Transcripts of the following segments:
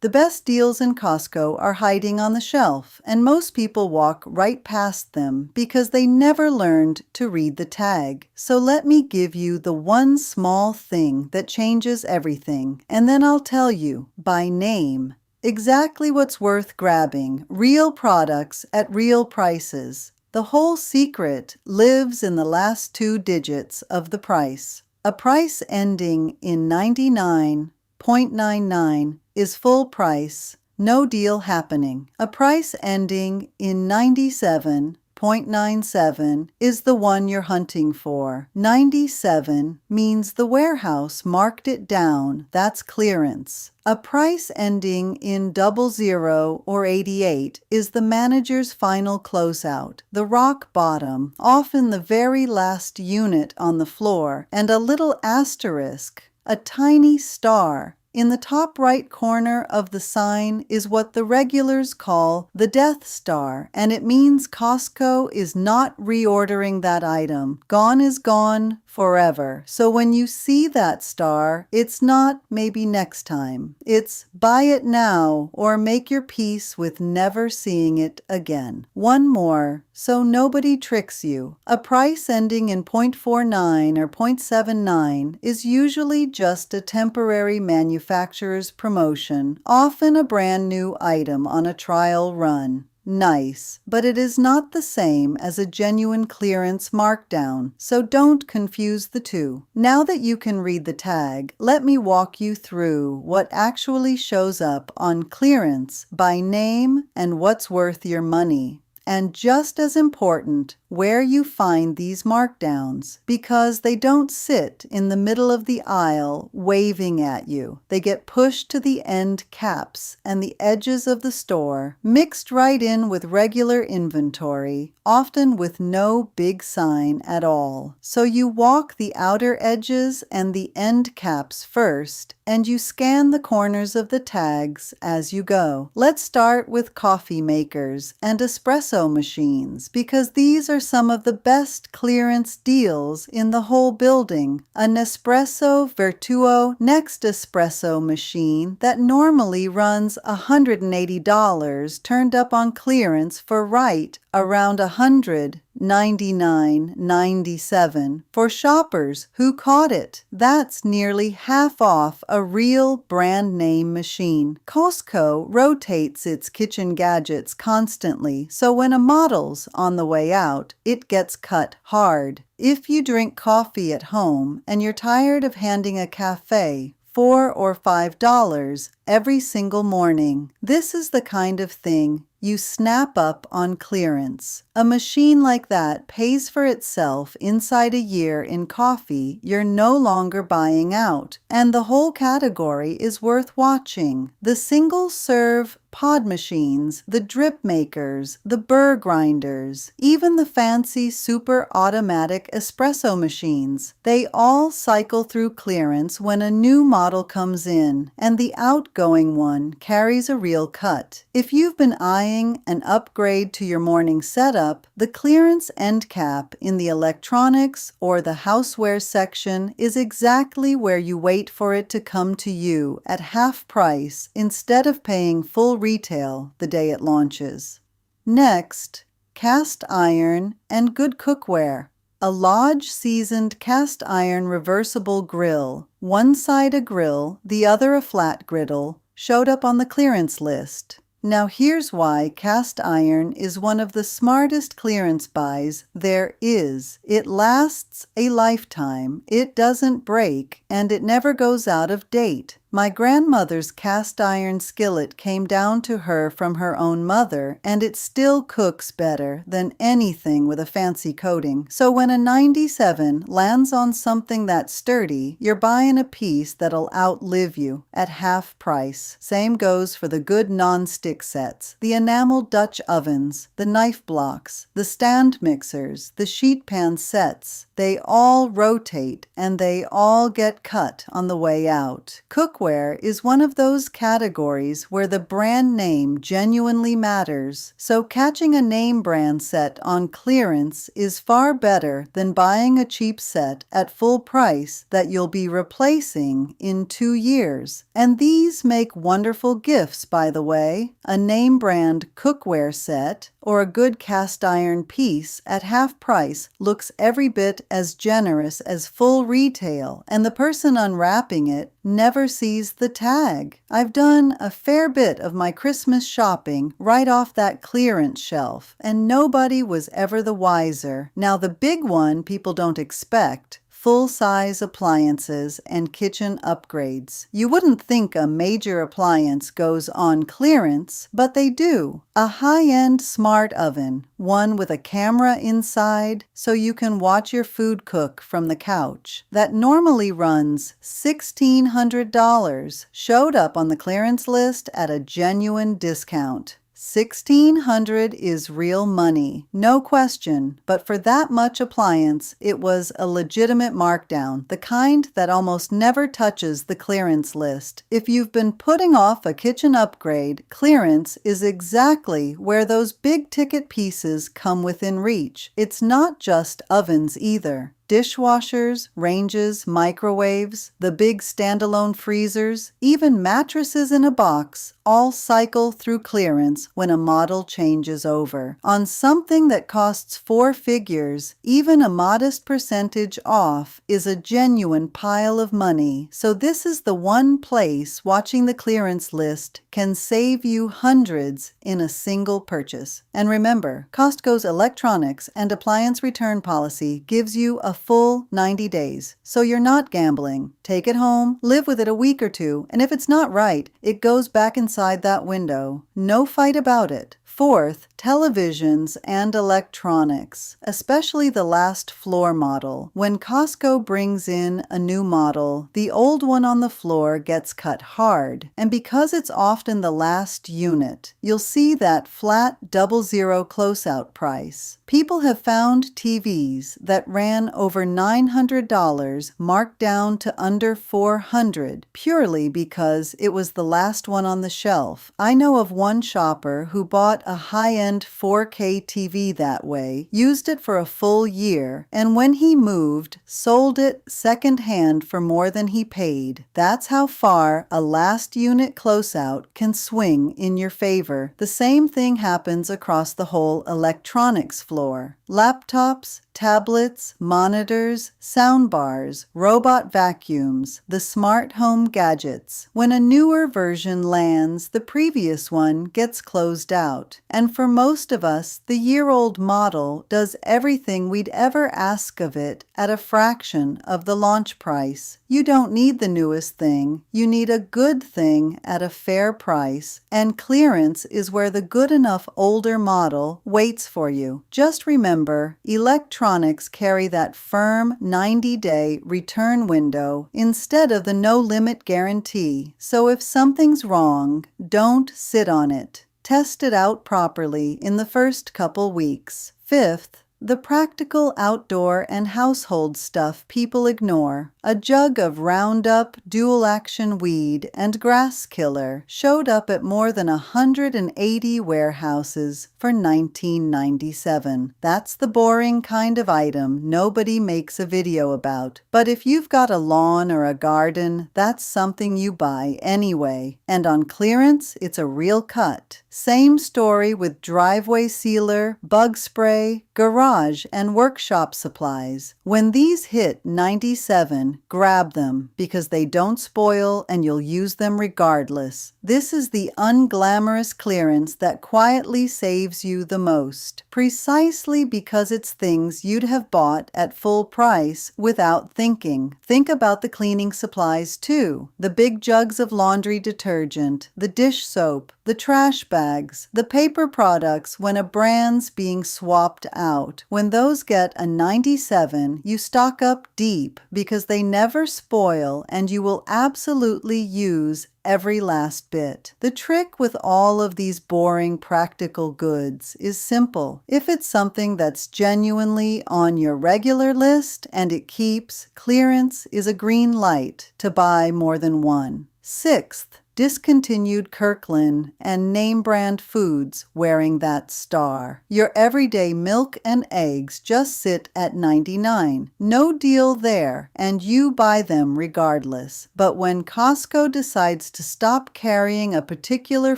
The best deals in Costco are hiding on the shelf, and most people walk right past them because they never learned to read the tag. So let me give you the one small thing that changes everything, and then I'll tell you, by name, exactly what's worth grabbing, real products at real prices. The whole secret lives in the last two digits of the price. A price ending in 99.99 is full price, no deal happening. A price ending in 97.97 is the one you're hunting for. 97 means the warehouse marked it down, that's clearance. A price ending in 00 or 88 is the manager's final closeout, the rock bottom, often the very last unit on the floor, and a little asterisk, a tiny star, in the top right corner of the sign is what the regulars call the Death Star, and it means Costco is not reordering that item. Gone is gone forever. So when you see that star, it's not maybe next time. It's buy it now or make your peace with never seeing it again. One more, so nobody tricks you. A price ending in .49 or .79 is usually just a temporary manufacturer's promotion, often a brand new item on a trial run. Nice, but it is not the same as a genuine clearance markdown, so don't confuse the two. Now that you can read the tag, let me walk you through what actually shows up on clearance by name and what's worth your money. And just as important, where you find these markdowns, because they don't sit in the middle of the aisle waving at you. They get pushed to the end caps and the edges of the store, mixed right in with regular inventory, often with no big sign at all. So you walk the outer edges and the end caps first, and you scan the corners of the tags as you go. Let's start with coffee makers and espresso machines, because these are some of the best clearance deals in the whole building. A Nespresso Vertuo Next espresso machine that normally runs $180 turned up on clearance for right around $199.97 for shoppers who caught it. That's nearly half off a real brand name machine. Costco rotates its kitchen gadgets constantly, so when a model's on the way out, it gets cut hard. If you drink coffee at home and you're tired of handing a cafe $4 or $5 every single morning, this is the kind of thing you snap up on clearance. A machine like that pays for itself inside a year in coffee you're no longer buying out, and the whole category is worth watching. The single-serve pod machines, the drip makers, the burr grinders, even the fancy super automatic espresso machines. They all cycle through clearance when a new model comes in, and the outgoing one carries a real cut. If you've been eyeing an upgrade to your morning setup, the clearance end cap in the electronics or the houseware section is exactly where you wait for it to come to you at half price instead of paying full retail the day it launches. Next, cast iron and good cookware. A Lodge seasoned cast iron reversible grill, one side a grill, the other a flat griddle, showed up on the clearance list. Now here's why cast iron is one of the smartest clearance buys there is. It lasts a lifetime, it doesn't break, and it never goes out of date. My grandmother's cast iron skillet came down to her from her own mother, and it still cooks better than anything with a fancy coating. So when a 97 lands on something that's sturdy, you're buying a piece that'll outlive you at half price. Same goes for the good non-stick sets, the enameled Dutch ovens, the knife blocks, the stand mixers, the sheet pan sets. They all rotate and they all get cut on the way out. Cookware cookware is one of those categories where the brand name genuinely matters, so catching a name brand set on clearance is far better than buying a cheap set at full price that you'll be replacing in 2 years. And these make wonderful gifts, by the way. A name brand cookware set or a good cast iron piece at half price looks every bit as generous as full retail, and the person unwrapping it never sees the tag. I've done a fair bit of my Christmas shopping right off that clearance shelf, and nobody was ever the wiser. Now, the big one people don't expect: full-size appliances and kitchen upgrades. You wouldn't think a major appliance goes on clearance, but they do. A high-end smart oven, one with a camera inside so you can watch your food cook from the couch, that normally runs $1,600, showed up on the clearance list at a genuine discount. $1,600 is real money, no question, but for that much appliance, it was a legitimate markdown, the kind that almost never touches the clearance list. If you've been putting off a kitchen upgrade, clearance is exactly where those big-ticket pieces come within reach. It's not just ovens either. Dishwashers, ranges, microwaves, the big standalone freezers, even mattresses in a box all cycle through clearance when a model changes over. On something that costs 4 figures, even a modest percentage off is a genuine pile of money. So this is the one place watching the clearance list can save you hundreds in a single purchase. And remember, Costco's electronics and appliance return policy gives you a full 90 days, so you're not gambling. Take it home, live with it a week or two, and if it's not right, it goes back inside that window. No fight about it. Fourth, televisions and electronics, especially the last floor model. When Costco brings in a new model, the old one on the floor gets cut hard, and because it's often the last unit, you'll see that flat 00 closeout price. People have found TVs that ran over $900 marked down to under $400 purely because it was the last one on the shelf. I know of one shopper who bought a high-end 4K TV that way, used it for a full year, and when he moved, sold it second-hand for more than he paid. That's how far a last unit closeout can swing in your favor. The same thing happens across the whole electronics floor. Laptops, tablets, monitors, soundbars, robot vacuums, the smart home gadgets. When a newer version lands, the previous one gets closed out. And for most of us, the year-old model does everything we'd ever ask of it at a fraction of the launch price. You don't need the newest thing. You need a good thing at a fair price, and clearance is where the good enough older model waits for you. Just remember, electronics carry that firm 90-day return window instead of the no-limit guarantee. So if something's wrong, don't sit on it. Test it out properly in the first couple weeks. Fifth, the practical outdoor and household stuff people ignore. A jug of Roundup, dual-action weed, and grass killer showed up at more than 180 warehouses for $19.97. That's the boring kind of item nobody makes a video about. But if you've got a lawn or a garden, that's something you buy anyway. And on clearance, it's a real cut. Same story with driveway sealer, bug spray, garage, and workshop supplies. When these hit $97, grab them because they don't spoil and you'll use them regardless. This is the unglamorous clearance that quietly saves you the most, precisely because it's things you'd have bought at full price without thinking. Think about the cleaning supplies too. The big jugs of laundry detergent, the dish soap, the trash bags, the paper products when a brand's being swapped out. When those get a 97, you stock up deep because they never spoil and you will absolutely use every last bit. The trick with all of these boring practical goods is simple. If it's something that's genuinely on your regular list and it keeps, clearance is a green light to buy more than one. Sixth, discontinued Kirkland and name brand foods wearing that star. Your everyday milk and eggs just sit at 99. No deal there, and you buy them regardless. But when Costco decides to stop carrying a particular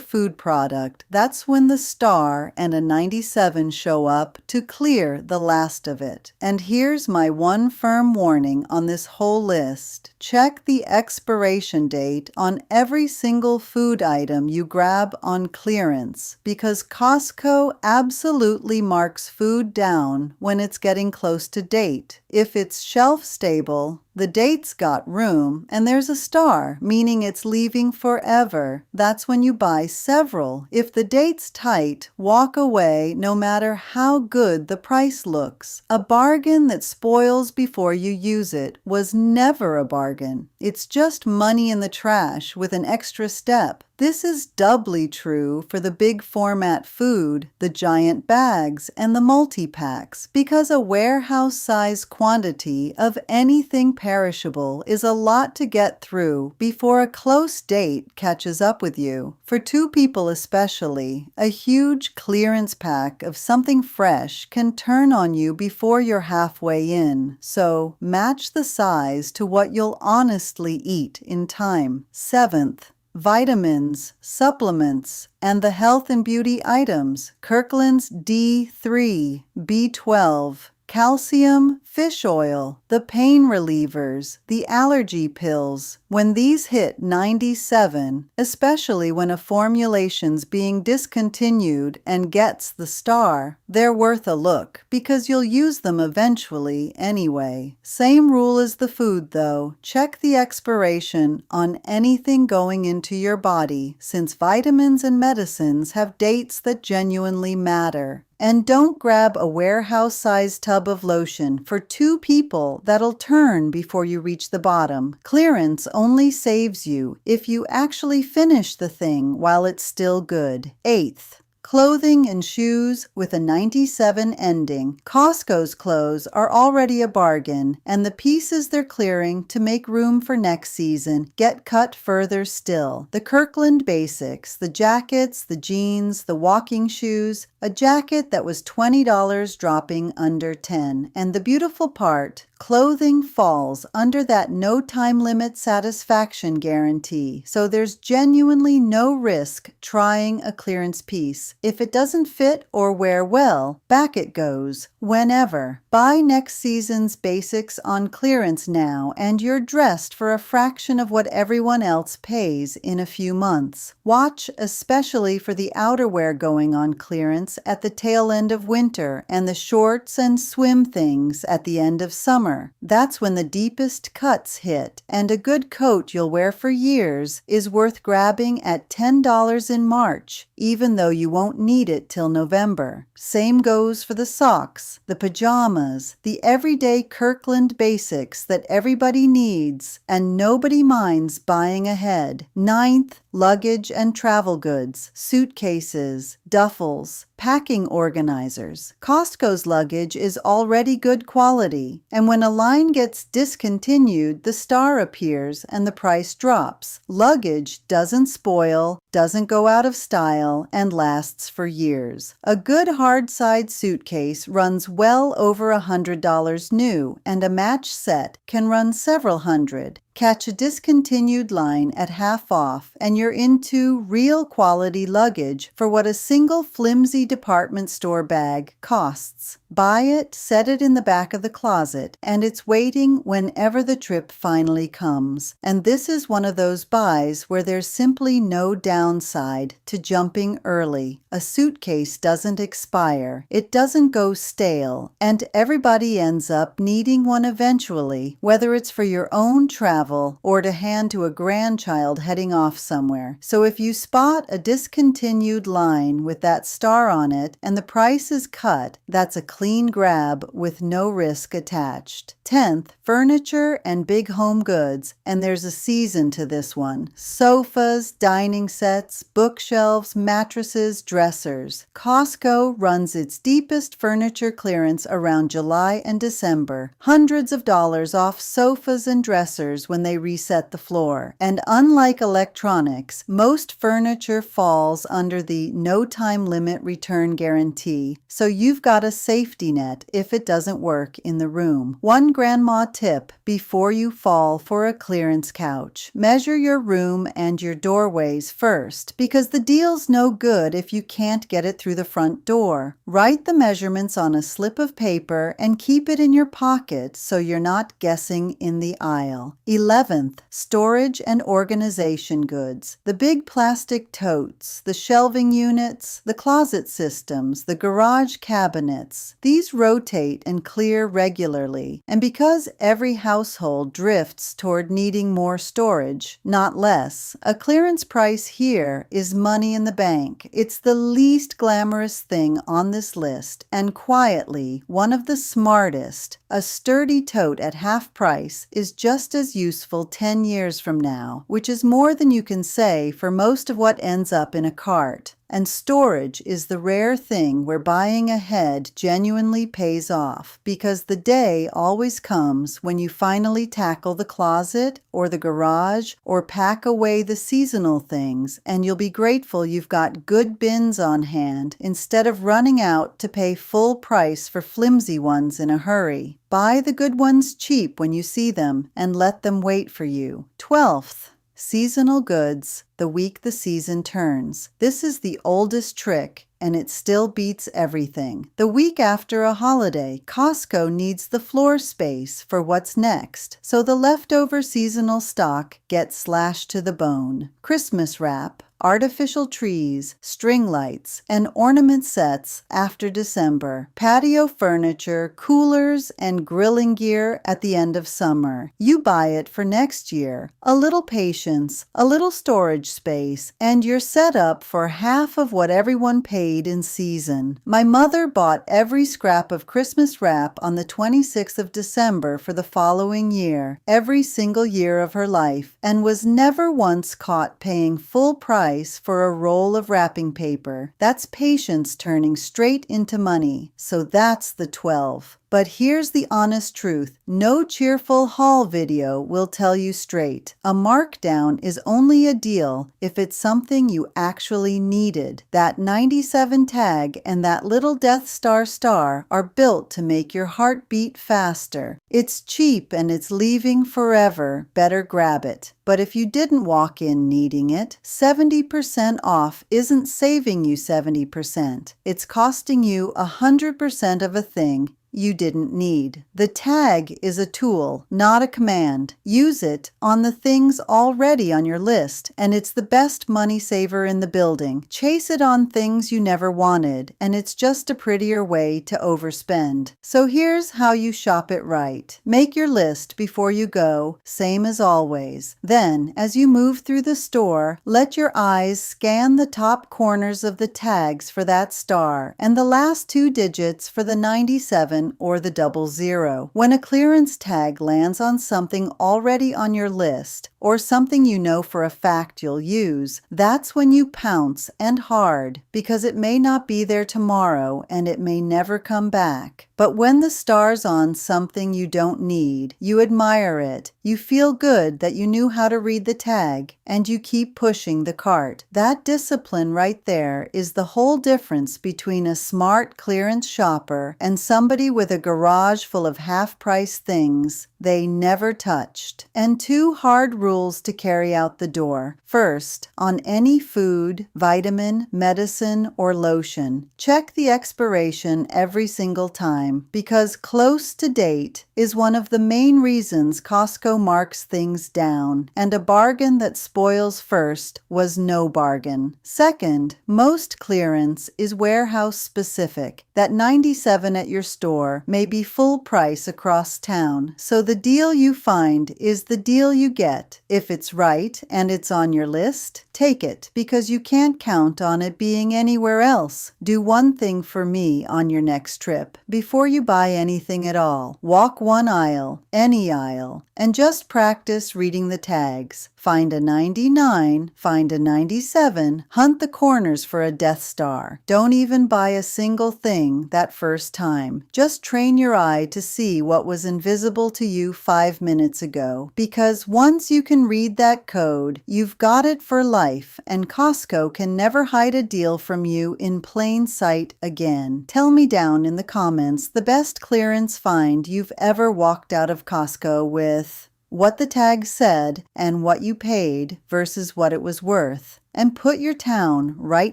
food product, that's when the star and a 97 show up to clear the last of it. And here's my one firm warning on this whole list. Check the expiration date on every single food item you grab on clearance, because Costco absolutely marks food down when it's getting close to date. If it's shelf stable, the date's got room, and there's a star, meaning it's leaving forever. That's when you buy several. If the date's tight, walk away no matter how good the price looks. A bargain that spoils before you use it was never a bargain. It's just money in the trash with an extra step. This is doubly true for the big format food, the giant bags, and the multi-packs, because a warehouse-size quantity of anything perishable is a lot to get through before a close date catches up with you. For two people especially, a huge clearance pack of something fresh can turn on you before you're halfway in, so match the size to what you'll honestly eat in time. Seventh, vitamins, supplements, and the health and beauty items. Kirkland's D3, B12, calcium, fish oil, the pain relievers, the allergy pills. When these hit 97, especially when a formulation's being discontinued and gets the star, they're worth a look because you'll use them eventually anyway. Same rule as the food though. Check the expiration on anything going into your body, since vitamins and medicines have dates that genuinely matter. And don't grab a warehouse-sized tub of lotion for two people that'll turn before you reach the bottom. Clearance only saves you if you actually finish the thing while it's still good. Eighth, clothing and shoes with a 97 ending. Costco's clothes are already a bargain, and the pieces they're clearing to make room for next season get cut further still. The Kirkland basics, the jackets, the jeans, the walking shoes, a jacket that was $20 dropping under $10. And the beautiful part, clothing falls under that no time limit satisfaction guarantee, so there's genuinely no risk trying a clearance piece. If it doesn't fit or wear well, back it goes, whenever. Buy next season's basics on clearance now, and you're dressed for a fraction of what everyone else pays in a few months. Watch especially for the outerwear going on clearance at the tail end of winter and the shorts and swim things at the end of summer. That's when the deepest cuts hit, and a good coat you'll wear for years is worth grabbing at $10 in March, even though you won't need it till November. Same goes for the socks, the pajamas, the everyday Kirkland basics that everybody needs and nobody minds buying ahead. Ninth, luggage and travel goods, suitcases, duffels, packing organizers. Costco's luggage is already good quality, and when a line gets discontinued, the star appears and the price drops. Luggage doesn't spoil, doesn't go out of style, and lasts for years. A good hard-side suitcase runs well over $100 new, and a match set can run several hundred. Catch a discontinued line at half off, and you're into real quality luggage for what a single flimsy department store bag costs. Buy it, set it in the back of the closet, and it's waiting whenever the trip finally comes. And this is one of those buys where there's simply no downside to jumping early. A suitcase doesn't expire, it doesn't go stale, and everybody ends up needing one eventually, whether it's for your own travel or to hand to a grandchild heading off somewhere. So if you spot a discontinued line with that star on it and the price is cut, that's a clean grab with no risk attached. 10th, furniture and big home goods, and there's a season to this one. Sofas, dining sets, bookshelves, mattresses, dressers. Costco runs its deepest furniture clearance around July and December. Hundreds of dollars off sofas and dressers when when they reset the floor. And unlike electronics, most furniture falls under the no time limit return guarantee, so you've got a safety net if it doesn't work in the room. One grandma tip before you fall for a clearance couch: measure your room and your doorways first, because the deal's no good if you can't get it through the front door. Write the measurements on a slip of paper and keep it in your pocket so you're not guessing in the aisle. 11th, storage and organization goods. The big plastic totes, the shelving units, the closet systems, the garage cabinets. These rotate and clear regularly, and because every household drifts toward needing more storage, not less, a clearance price here is money in the bank. It's the least glamorous thing on this list, and quietly one of the smartest. A sturdy tote at half price is just as useful 10 years from now, which is more than you can say for most of what ends up in a cart. And storage is the rare thing where buying ahead genuinely pays off, because the day always comes when you finally tackle the closet or the garage or pack away the seasonal things, and you'll be grateful you've got good bins on hand instead of running out to pay full price for flimsy ones in a hurry. Buy the good ones cheap when you see them and let them wait for you. 12th, seasonal goods the week the season turns. This is the oldest trick, and it still beats everything. The week after a holiday, Costco needs the floor space for what's next, so the leftover seasonal stock gets slashed to the bone. Christmas wrap, artificial trees, string lights, and ornament sets after December, patio furniture, coolers, and grilling gear at the end of summer. You buy it for next year. A little patience, a little storage space, and you're set up for half of what everyone paid in season. My mother bought every scrap of Christmas wrap on the 26th of December for the following year, every single year of her life, and was never once caught paying full price for a roll of wrapping paper. That's patience turning straight into money. So that's the 12. But here's the honest truth. No cheerful haul video will tell you straight. A markdown is only a deal if it's something you actually needed. That 97 tag and that little Death Star star are built to make your heart beat faster. It's cheap and it's leaving forever. Better grab it. But if you didn't walk in needing it, 70% off isn't saving you 70%. It's costing you 100% of a thing you didn't need. The tag is a tool, not a command. Use it on the things already on your list, and it's the best money saver in the building. Chase it on things you never wanted, and it's just a prettier way to overspend. So here's how you shop it right. Make your list before you go, same as always. Then, as you move through the store, let your eyes scan the top corners of the tags for that star, and the last two digits for the 97 or the 00. When a clearance tag lands on something already on your list, or something you know for a fact you'll use, that's when you pounce, and hard, because it may not be there tomorrow and it may never come back. But when the star's on something you don't need, you admire it, you feel good that you knew how to read the tag, and you keep pushing the cart. That discipline right there is the whole difference between a smart clearance shopper and somebody with a garage full of half-price things they never touched. And 2 hard rules to carry out the door. First, on any food, vitamin, medicine, or lotion, check the expiration every single time, because close to date is one of the main reasons Costco marks things down, and a bargain that spoils first was no bargain. Second, most clearance is warehouse specific. That 97 at your store may be full price across town, so the deal you find is the deal you get. If it's right and it's on your list, Take it because you can't count on it being anywhere else. Do one thing for me on your next trip. Before you buy anything at all, walk one aisle, any aisle, and just practice reading the tags. Find a 99, find a 97, hunt the corners for a Death Star. Don't even buy a single thing that first time. Just train your eye to see what was invisible to you 5 minutes ago. Because once you can read that code, you've got it for life, and Costco can never hide a deal from you in plain sight again. Tell me down in the comments the best clearance find you've ever walked out of Costco with, what the tag said and what you paid versus what it was worth. And put your town right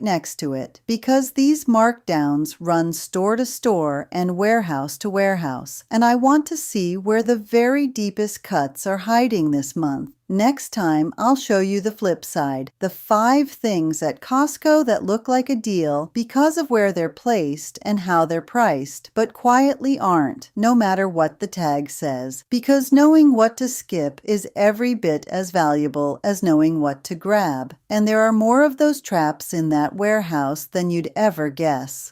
next to it, because these markdowns run store to store and warehouse to warehouse, and I want to see where the very deepest cuts are hiding this month. Next time, I'll show you the flip side, the 5 things at Costco that look like a deal because of where they're placed and how they're priced, but quietly aren't, no matter what the tag says. Because knowing what to skip is every bit as valuable as knowing what to grab, and there are more of those traps in that warehouse than you'd ever guess.